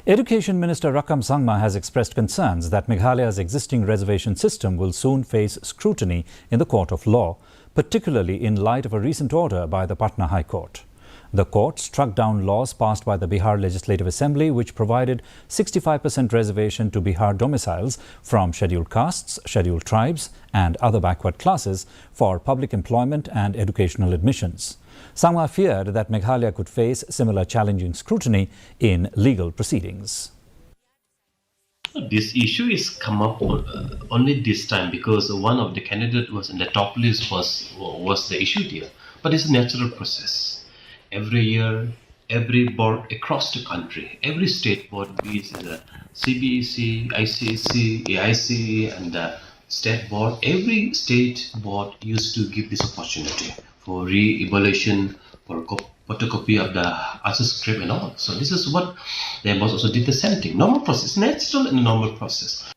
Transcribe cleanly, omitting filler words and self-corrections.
Education Minister Rakam Sangma has expressed concerns that Meghalaya's existing reservation system will soon face scrutiny in the court of law, particularly in light of a recent order by the Patna High Court. The court struck down laws passed by the Bihar Legislative Assembly which provided 65% reservation to Bihar domiciles from scheduled castes, scheduled tribes and other backward classes for public employment and educational admissions. Sangma feared that Meghalaya could face similar challenging scrutiny in legal proceedings. This issue is come up only this time because one of the candidates was in the top list was the issue here. But it's a natural process. Every year, every board across the country, every state board, be it the CBSE, ICSE, AIC, and the state board, every state board used to give this opportunity for re-evaluation, for photocopy of the answer script and all. So this is what they also did the same thing. Normal process, natural and normal process.